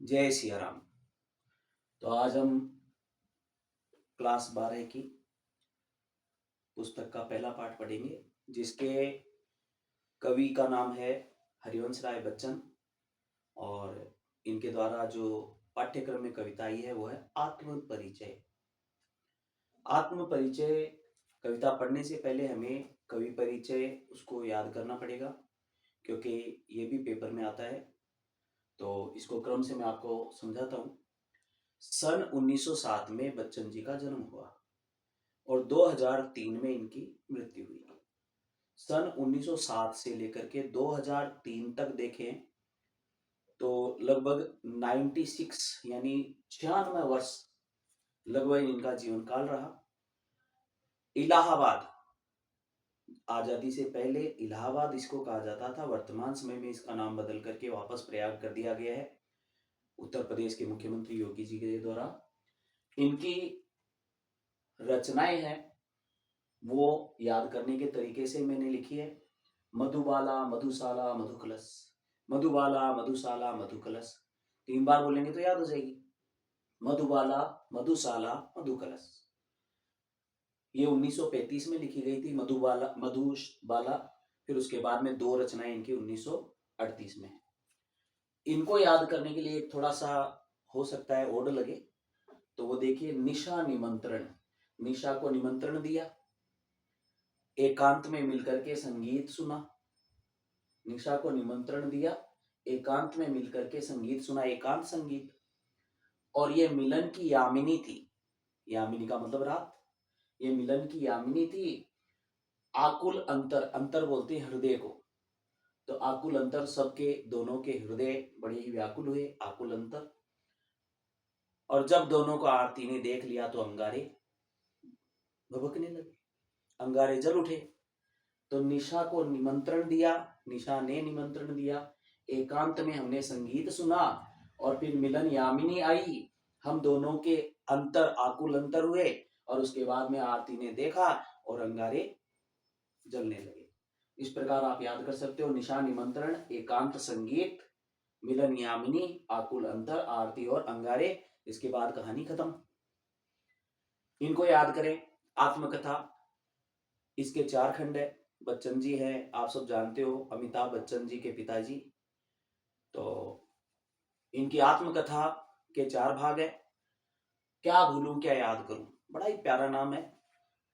जय सिया राम। तो आज हम क्लास 12 की पुस्तक का पहला पाठ पढ़ेंगे, जिसके कवि का नाम है हरिवंश राय बच्चन। और इनके द्वारा जो पाठ्यक्रम में कविता आई है वो है आत्म परिचय। आत्म परिचय कविता पढ़ने से पहले हमें कवि परिचय उसको याद करना पड़ेगा, क्योंकि ये भी पेपर में आता है। तो इसको क्रम से मैं आपको समझाता हूँ। सन 1907 में बच्चन जी का जन्म हुआ और 2003 में इनकी मृत्यु हुई। सन 1907 से लेकर के 2003 तक देखें तो लगभग 96 यानी 96 वर्ष लगभग इनका जीवन काल रहा। इलाहाबाद, आजादी से पहले इलाहाबाद इसको कहा जाता था। वर्तमान समय में इसका नाम बदल करके वापस प्रयाग कर दिया गया है उत्तर प्रदेश के मुख्यमंत्री योगी जी के द्वारा। इनकी रचनाएं हैं वो याद करने के तरीके से मैंने लिखी है। मधुबाला मधुशाला मधुकलश, मधुबाला मधुशाला मधुकलश। 3 बार बोलेंगे तो याद हो जाएगी। मधुबाला मधुशाला मधुकलश। ये 1935 में लिखी गई थी मधुबाला। फिर उसके बाद में 2 रचनाएं इनकी 1938 में है। इनको याद करने के लिए एक थोड़ा सा हो सकता है ओड लगे, तो वो देखिए, निशा निमंत्रण। निशा को निमंत्रण दिया, एकांत में मिलकर के संगीत सुना। निशा को निमंत्रण दिया, एकांत में मिलकर के संगीत सुना, एकांत संगीत। और ये मिलन की यामिनी थी। यामिनी का मतलब रात। ये मिलन की यामिनी थी। आकुल अंतर, अंतर बोलते हैं हृदय को, तो आकुल अंतर, सबके दोनों के हृदय बड़े ही व्याकुल हुए। आकुल अंतर। और जब दोनों को आरती ने देख लिया तो अंगारे भभकने लगे, अंगारे जल उठे। तो निशा को निमंत्रण दिया, निशा ने निमंत्रण दिया, एकांत में हमने संगीत सुना, और फिर मिलन यामिनी आई, हम दोनों के अंतर आकुल अंतर हुए, और उसके बाद में आरती ने देखा और अंगारे जलने लगे। इस प्रकार आप याद कर सकते हो। निशा निमंत्रण, एकांत संगीत, मिलन यामिनी, आकुल अंतर, आरती और अंगारे। इसके बाद कहानी खत्म। इनको याद करें। आत्मकथा, इसके 4 खंड है। बच्चन जी है, आप सब जानते हो, अमिताभ बच्चन जी के पिताजी। तो इनकी आत्मकथा के 4 भाग है। क्या भूलूं क्या याद करूं, बड़ा ही प्यारा नाम है।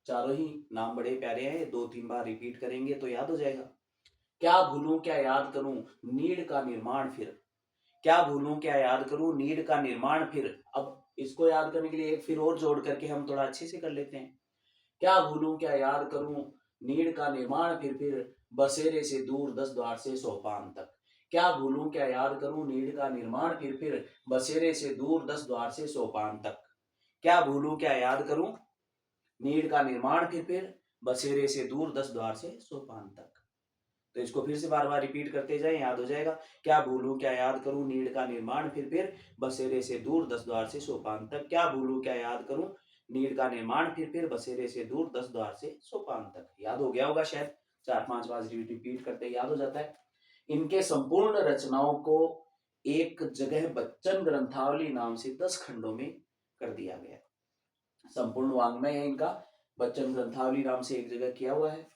चारों ही नाम बड़े प्यारे हैं, 2-3 बार रिपीट करेंगे तो याद हो जाएगा। क्या भूलूं क्या याद करूं, नीड़ का निर्माण फिर। क्या भूलूं क्या याद करूं, नीड़ का निर्माण फिर। अब इसको याद करने के लिए एक फिर और जोड़ करके हम थोड़ा अच्छे से कर लेते हैं। क्या भूलूं क्या याद करूं, नीड़ का निर्माण फिर बसेरे से दूर 10 द्वार से सोपान तक। क्या भूलूं क्या याद करूं, नीड़ का निर्माण फिर बसेरे से दूर 10 द्वार से सोपान तक। क्या भूलूं क्या याद करूं, नीड़ का निर्माण फिर बसेरे से दूर 10 द्वार से सोपान तक। तो इसको फिर से बार बार रिपीट करते जाए, याद हो जाएगा। क्या भूलूं क्या याद करूं, नीड़ का निर्माण फिर बसेरे से दूर 10 द्वार से सोपान तक। क्या भूलूं क्या याद करूं, नीड़ का निर्माण फिर बसेरे से दूर 10 द्वार से सोपान तक। याद हो गया होगा शायद, 4-5 बार रिपीट करते याद हो जाता है। इनके संपूर्ण रचनाओं को एक जगह बच्चन ग्रंथावली नाम से 10 खंडों में कर दिया गया। संपूर्ण वाङ्मय है इनका, बच्चन ग्रंथावली नाम से एक जगह किया हुआ है।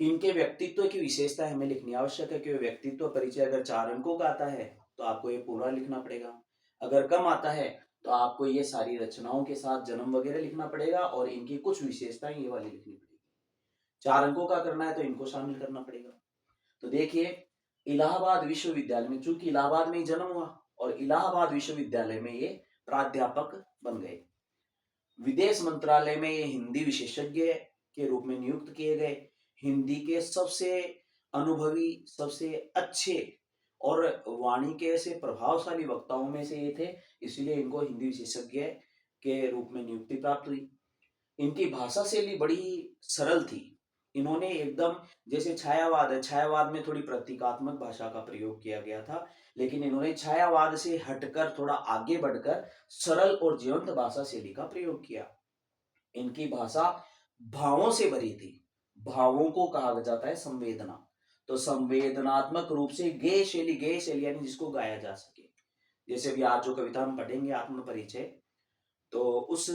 इनके व्यक्तित्व की विशेषता हमें लिखनी आवश्यक है कि व्यक्तित्व परिचय अगर 4 अंकों का आता है तो आपको ये पूरा लिखना पड़ेगा। अगर कम आता है तो आपको ये सारी रचनाओं के साथ जन्म वगैरह लिखना पड़ेगा, और इनकी कुछ विशेषताएं ये वाली लिखनी पड़ेगी। 4 अंकों का करना है तो इनको शामिल करना पड़ेगा। तो देखिए, इलाहाबाद विश्वविद्यालय में, चूंकि इलाहाबाद में ही जन्म हुआ और इलाहाबाद विश्वविद्यालय में ये प्राध्यापक बन गए। विदेश मंत्रालय में ये हिंदी विशेषज्ञ के रूप में नियुक्त किए गए। हिंदी के सबसे अनुभवी, सबसे अच्छे और वाणी के ऐसे प्रभावशाली वक्ताओं में से ये थे, इसलिए इनको हिंदी विशेषज्ञ के रूप में नियुक्ति प्राप्त हुई। इनकी भाषा शैली बड़ी सरल थी। इन्होंने एकदम, जैसे छायावाद है, छायावाद में थोड़ी प्रतीकात्मक भाषा का प्रयोग किया गया था, लेकिन इन्होंने छायावाद से हटकर थोड़ा आगे बढ़कर सरल और जीवंत भाषा शैली का प्रयोग किया। इनकी भाषा भावों से भरी थी। भावों को कहा जाता है संवेदना। तो संवेदनात्मक रूप से गेय शैली यानी जिसको गाया जा सके, जैसे भी आज जो कविता हम पढ़ेंगे आत्म परिचय, तो उस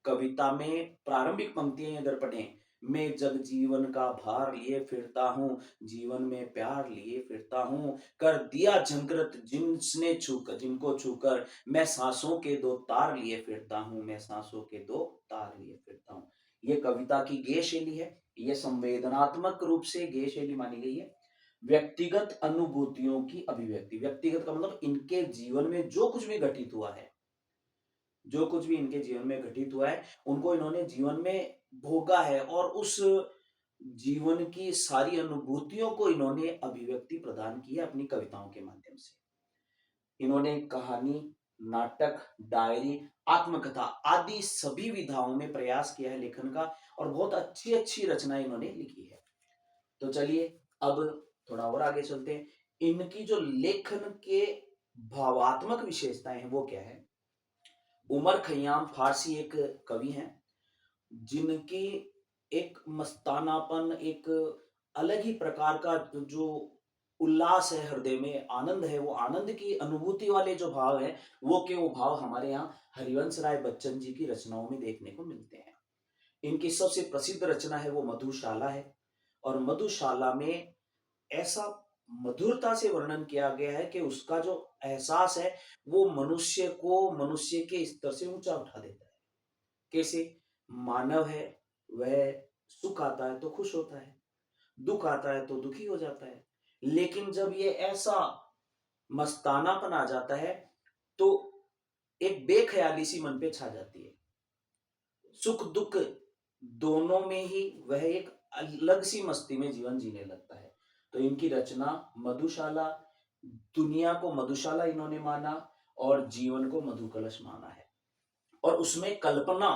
कविता में प्रारंभिक पंक्तियां अगर पढ़ें, मैं जग जीवन का भार लिए फिरता हूँ, जीवन में प्यार लिए फिरता हूँ, कर दिया झंकृत जिनने छूकर, जिनको छूकर, मैं सांसों के दो तार लिए फिरता हूँ, मैं सांसों के दो तार लिए फिरता हूँ। ये कविता की गेय शैली है। ये संवेदनात्मक रूप से गेय शैली मानी गई है। व्यक्तिगत अनुभूतियों की अभिव्यक्ति, व्यक्तिगत का मतलब इनके जीवन में जो कुछ भी घटित हुआ है, जो कुछ भी इनके जीवन में घटित हुआ है, उनको इन्होंने जीवन में भोगा है और उस जीवन की सारी अनुभूतियों को इन्होंने अभिव्यक्ति प्रदान की है अपनी कविताओं के माध्यम से। इन्होंने कहानी, नाटक, डायरी, आत्मकथा आदि सभी विधाओं में प्रयास किया है लेखन का और बहुत अच्छी अच्छी रचनाएं इन्होंने लिखी है। तो चलिए अब थोड़ा और आगे चलते हैं। इनकी जो लेखन के भावात्मक विशेषताएं हैं वो क्या है। उमर खयाम फारसी एक कवि हैं जिनकी एक मस्तानापन, एक अलग ही प्रकार का जो उल्लास है हृदय में, आनंद है, वो आनंद की अनुभूति वाले जो भाव है, वो भाव हमारे यहाँ हरिवंश राय बच्चन जी की रचनाओं में देखने को मिलते हैं। इनकी सबसे प्रसिद्ध रचना है वो मधुशाला है और मधुशाला में ऐसा मधुरता से वर्णन किया गया है कि उसका जो एहसास है वो मनुष्य को मनुष्य के स्तर से ऊंचा उठा देता है। कैसे? मानव है, वह सुख आता है तो खुश होता है, दुख आता है तो दुखी हो जाता है, लेकिन जब ये ऐसा मस्तानापन आ जाता है तो एक बेख्याली सी मन पे छा जाती है। सुख दुख दोनों में ही वह एक अलग सी मस्ती में जीवन जीने लगता है। तो इनकी रचना मधुशाला, दुनिया को मधुशाला इन्होंने माना और जीवन को मधुकलश माना है। और उसमें कल्पना,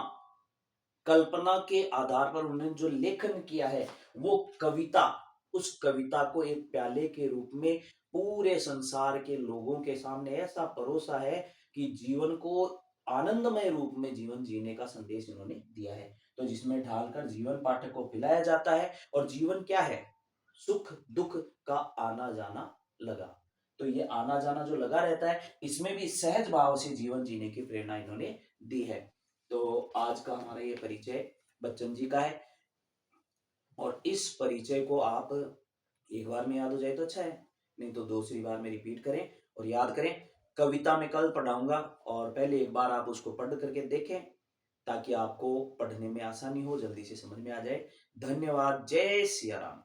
कल्पना के आधार पर उन्होंने जो लेखन किया है वो कविता, उस कविता को एक प्याले के रूप में पूरे संसार के लोगों के सामने ऐसा परोसा है कि जीवन को आनंदमय रूप में जीवन जीने का संदेश इन्होंने दिया है। तो जिसमें ढालकर जीवन पाठक को पिलाया जाता है और जीवन क्या है, सुख दुख का आना जाना लगा। तो ये आना जाना जो लगा रहता है, इसमें भी सहज भाव से जीवन जीने की प्रेरणा इन्होंने दी है। तो आज का हमारा ये परिचय बच्चन जी का है और इस परिचय को आप एक बार में याद हो जाए तो अच्छा है, नहीं तो दूसरी बार में रिपीट करें और याद करें। कविता में कल पढ़ाऊंगा और पहले एक बार आप उसको पढ़ करके देखें ताकि आपको पढ़ने में आसानी हो, जल्दी से समझ में आ जाए। धन्यवाद। जय सिया राम।